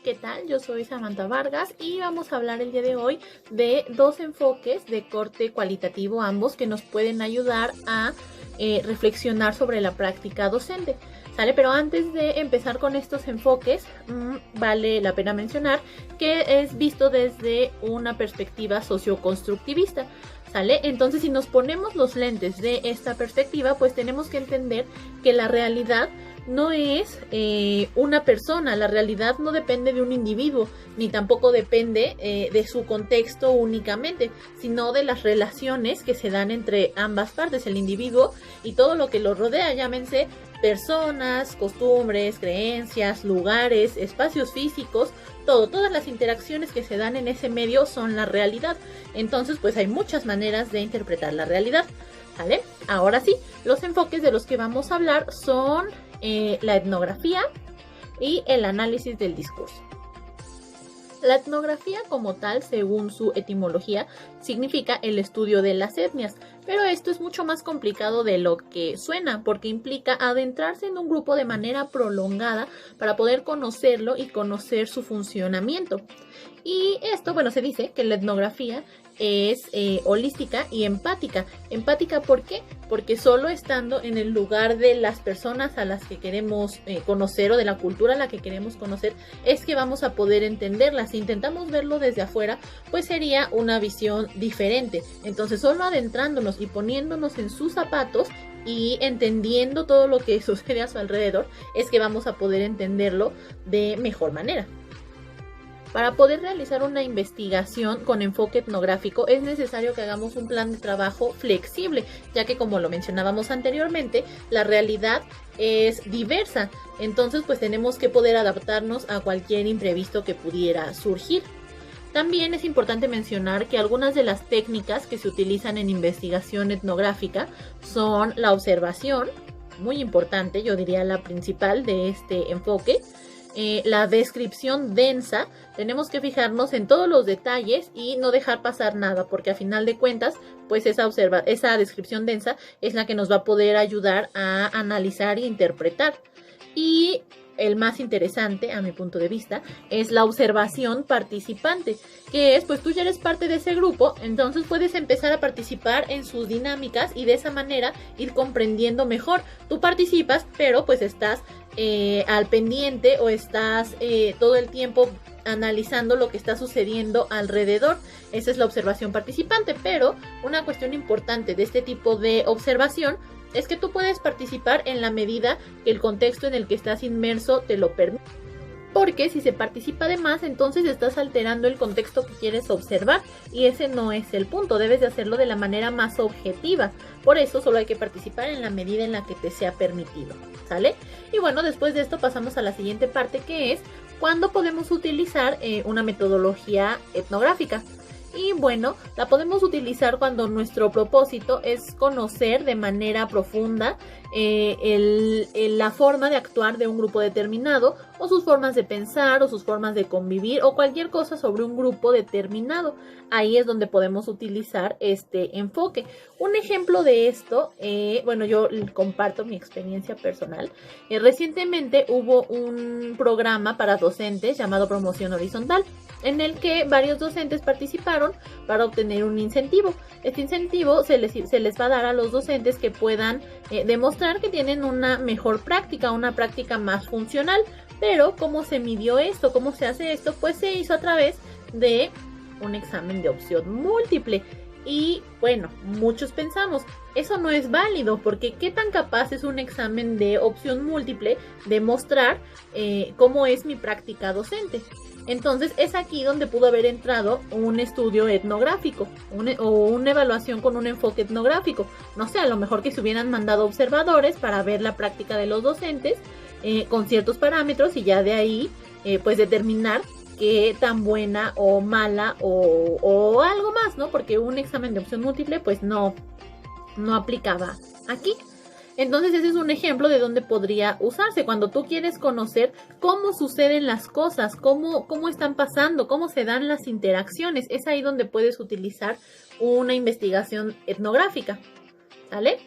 ¿qué tal? Yo soy Samantha Vargas y vamos a hablar el día de hoy de dos enfoques de corte cualitativo, ambos que nos pueden ayudar a reflexionar sobre la práctica docente. ¿Sale? Pero antes de empezar con estos enfoques, vale la pena mencionar que es visto desde una perspectiva socioconstructivista. ¿Sale? Entonces, si nos ponemos los lentes de esta perspectiva, pues tenemos que entender que la realidad no es una persona, la realidad no depende de un individuo, ni tampoco depende de su contexto únicamente, sino de las relaciones que se dan entre ambas partes, el individuo y todo lo que lo rodea, llámense personas, costumbres, creencias, lugares, espacios físicos, todas las interacciones que se dan en ese medio son la realidad. Entonces, pues hay muchas maneras de interpretar la realidad, ¿vale? Ahora sí, los enfoques de los que vamos a hablar son la etnografía y el análisis del discurso. La etnografía como tal, según su etimología, significa el estudio de las etnias, pero esto es mucho más complicado de lo que suena, porque implica adentrarse en un grupo de manera prolongada para poder conocerlo y conocer su funcionamiento. Y esto, bueno, se dice que la etnografía es holística y empática. Empática, ¿por qué? Porque solo estando en el lugar de las personas a las que queremos conocer o de la cultura a la que queremos conocer es que vamos a poder entenderla. Si intentamos verlo desde afuera, pues sería una visión diferente. Entonces, solo adentrándonos y poniéndonos en sus zapatos y entendiendo todo lo que sucede a su alrededor, es que vamos a poder entenderlo de mejor manera. Para poder realizar una investigación con enfoque etnográfico es necesario que hagamos un plan de trabajo flexible, ya que como lo mencionábamos anteriormente, la realidad es diversa. Entonces, pues tenemos que poder adaptarnos a cualquier imprevisto que pudiera surgir. También es importante mencionar que algunas de las técnicas que se utilizan en investigación etnográfica son la observación, muy importante, yo diría la principal de este enfoque, la descripción densa. Tenemos que fijarnos en todos los detalles y no dejar pasar nada, porque a final de cuentas, pues esa descripción densa es la que nos va a poder ayudar a analizar e interpretar. Y el más interesante, a mi punto de vista, es la observación participante, que es, pues tú ya eres parte de ese grupo, entonces puedes empezar a participar en sus dinámicas y de esa manera ir comprendiendo mejor. Tú participas, pero pues estás al pendiente o estás todo el tiempo analizando lo que está sucediendo alrededor. Esa es la observación participante, pero una cuestión importante de este tipo de observación es que tú puedes participar en la medida que el contexto en el que estás inmerso te lo permite. Porque si se participa de más, entonces estás alterando el contexto que quieres observar y ese no es el punto. Debes de hacerlo de la manera más objetiva. Por eso solo hay que participar en la medida en la que te sea permitido, ¿sale? Y bueno, después de esto pasamos a la siguiente parte, que es cuándo podemos utilizar una metodología etnográfica. Y bueno, la podemos utilizar cuando nuestro propósito es conocer de manera profunda la forma de actuar de un grupo determinado, o sus formas de pensar, o sus formas de convivir, o cualquier cosa sobre un grupo determinado. Ahí es donde podemos utilizar este enfoque. Un ejemplo de esto, bueno, yo comparto mi experiencia personal. Recientemente hubo un programa para docentes llamado Promoción Horizontal, en el que varios docentes participaron para obtener un incentivo. Este incentivo se les va a dar a los docentes que puedan demostrar que tienen una mejor práctica, una práctica más funcional. Pero, ¿cómo se midió esto? ¿Cómo se hace esto? Pues se hizo a través de un examen de opción múltiple. Y bueno, muchos pensamos, eso no es válido, porque ¿qué tan capaz es un examen de opción múltiple de mostrar cómo es mi práctica docente? Entonces es aquí donde pudo haber entrado un estudio etnográfico o una evaluación con un enfoque etnográfico. No sé, a lo mejor que se hubieran mandado observadores para ver la práctica de los docentes con ciertos parámetros y ya de ahí pues determinar qué tan buena o mala o algo más, ¿no? Porque un examen de opción múltiple pues no aplicaba aquí. Entonces ese es un ejemplo de dónde podría usarse cuando tú quieres conocer cómo suceden las cosas, cómo están pasando, cómo se dan las interacciones. Es ahí donde puedes utilizar una investigación etnográfica, ¿vale?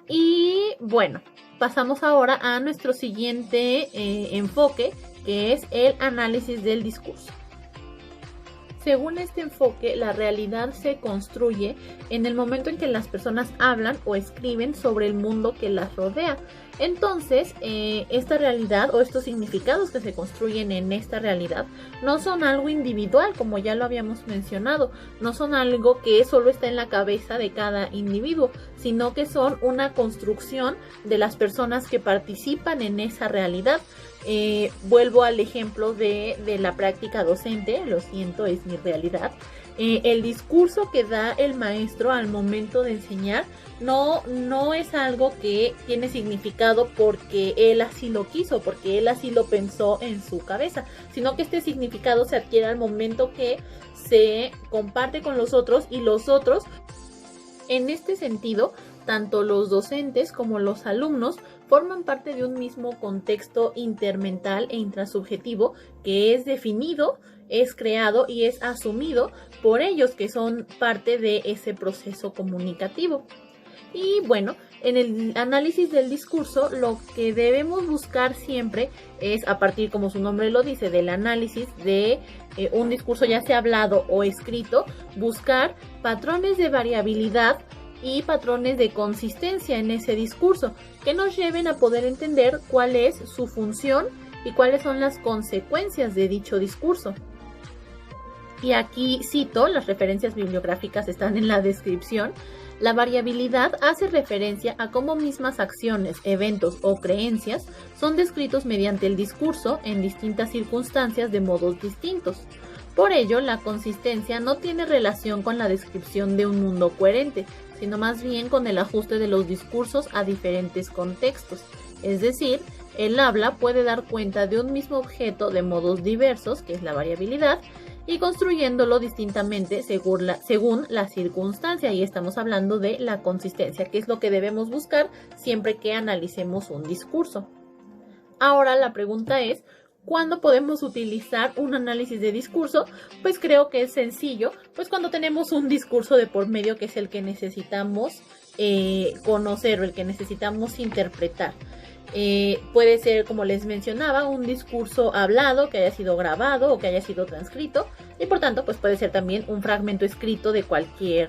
Y bueno, pasamos ahora a nuestro siguiente enfoque, que es el análisis del discurso. Según este enfoque, la realidad se construye en el momento en que las personas hablan o escriben sobre el mundo que las rodea. Entonces, esta realidad o estos significados que se construyen en esta realidad no son algo individual, como ya lo habíamos mencionado, no son algo que solo está en la cabeza de cada individuo, sino que son una construcción de las personas que participan en esa realidad. Vuelvo al ejemplo de la práctica docente, lo siento, es mi realidad. El discurso que da el maestro al momento de enseñar no es algo que tiene significado porque él así lo quiso, porque él así lo pensó en su cabeza, sino que este significado se adquiere al momento que se comparte con los otros y los otros, en este sentido, tanto los docentes como los alumnos forman parte de un mismo contexto intermental e intrasubjetivo que es definido, es creado y es asumido por ellos, que son parte de ese proceso comunicativo. Y bueno, en el análisis del discurso, lo que debemos buscar siempre es, a partir, como su nombre lo dice, del análisis de un discurso ya sea hablado o escrito, buscar patrones de variabilidad y patrones de consistencia en ese discurso que nos lleven a poder entender cuál es su función y cuáles son las consecuencias de dicho discurso. Y aquí cito, las referencias bibliográficas están en la descripción. La variabilidad hace referencia a cómo mismas acciones, eventos o creencias son descritos mediante el discurso en distintas circunstancias de modos distintos. Por ello, la consistencia no tiene relación con la descripción de un mundo coherente, sino más bien con el ajuste de los discursos a diferentes contextos. Es decir, el habla puede dar cuenta de un mismo objeto de modos diversos, que es la variabilidad, y construyéndolo distintamente según la circunstancia. Y estamos hablando de la consistencia, que es lo que debemos buscar siempre que analicemos un discurso. Ahora la pregunta es, ¿cuándo podemos utilizar un análisis de discurso? Pues creo que es sencillo, pues cuando tenemos un discurso de por medio que es el que necesitamos conocer o el que necesitamos interpretar. Puede ser, como les mencionaba, un discurso hablado que haya sido grabado o que haya sido transcrito, y por tanto pues puede ser también un fragmento escrito de cualquier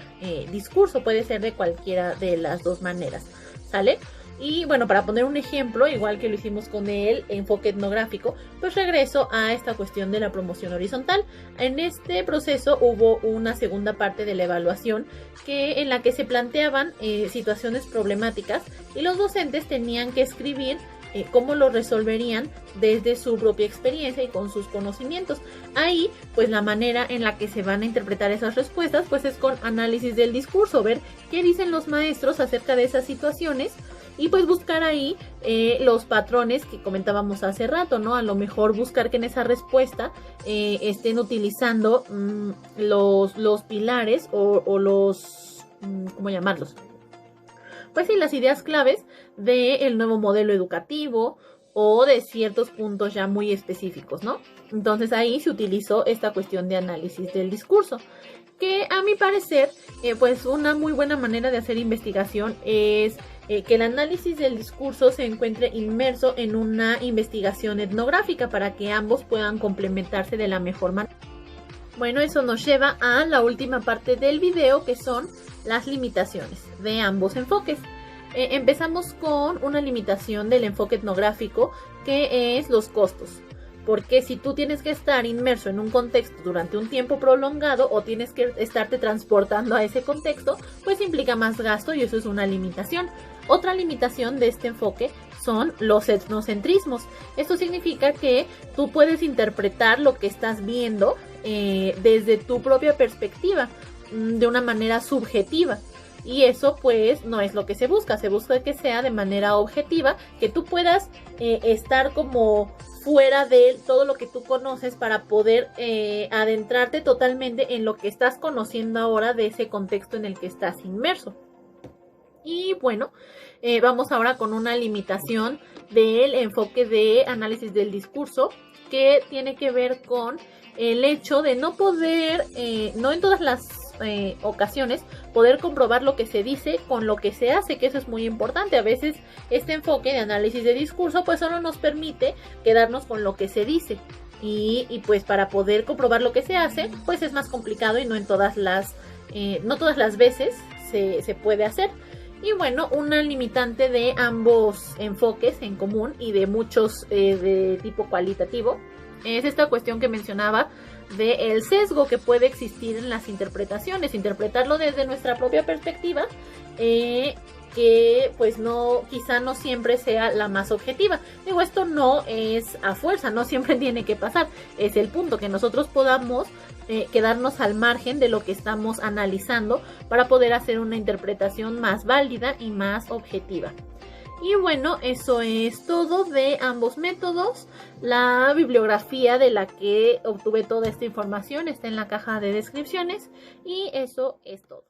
discurso, puede ser de cualquiera de las dos maneras, ¿sale? Y bueno, para poner un ejemplo, igual que lo hicimos con el enfoque etnográfico, pues regreso a esta cuestión de la promoción horizontal. En este proceso hubo una segunda parte de la evaluación en la que se planteaban situaciones problemáticas y los docentes tenían que escribir cómo lo resolverían desde su propia experiencia y con sus conocimientos. Ahí, pues la manera en la que se van a interpretar esas respuestas, pues es con análisis del discurso, ver qué dicen los maestros acerca de esas situaciones. Y pues buscar ahí los patrones que comentábamos hace rato, ¿no? A lo mejor buscar que en esa respuesta estén utilizando los pilares o los, ¿cómo llamarlos? Pues sí, las ideas claves del nuevo modelo educativo o de ciertos puntos ya muy específicos, ¿no? Entonces ahí se utilizó esta cuestión de análisis del discurso, que a mi parecer, pues una muy buena manera de hacer investigación es que el análisis del discurso se encuentre inmerso en una investigación etnográfica para que ambos puedan complementarse de la mejor manera. Bueno, eso nos lleva a la última parte del video, que son las limitaciones de ambos enfoques. Empezamos con una limitación del enfoque etnográfico, que es los costos. Porque si tú tienes que estar inmerso en un contexto durante un tiempo prolongado o tienes que estarte transportando a ese contexto, pues implica más gasto y eso es una limitación. Otra limitación de este enfoque son los etnocentrismos. Esto significa que tú puedes interpretar lo que estás viendo desde tu propia perspectiva, de una manera subjetiva. Y eso pues no es lo que se busca que sea de manera objetiva, que tú puedas estar como fuera de todo lo que tú conoces para poder adentrarte totalmente en lo que estás conociendo ahora de ese contexto en el que estás inmerso. Y bueno, vamos ahora con una limitación del enfoque de análisis del discurso, que tiene que ver con el hecho de no poder, no en todas las ocasiones poder comprobar lo que se dice con lo que se hace, que eso es muy importante. A veces este enfoque de análisis de discurso pues solo nos permite quedarnos con lo que se dice y pues para poder comprobar lo que se hace pues es más complicado y no todas las veces se puede hacer. Y bueno, una limitante de ambos enfoques en común y de muchos de tipo cualitativo es esta cuestión que mencionaba del sesgo que puede existir en las interpretaciones, interpretarlo desde nuestra propia perspectiva, que pues quizá no siempre sea la más objetiva. Digo, esto no es a fuerza, no siempre tiene que pasar, es el punto, que nosotros podamos quedarnos al margen de lo que estamos analizando para poder hacer una interpretación más válida y más objetiva. Y bueno, eso es todo de ambos métodos. La bibliografía de la que obtuve toda esta información está en la caja de descripciones y eso es todo.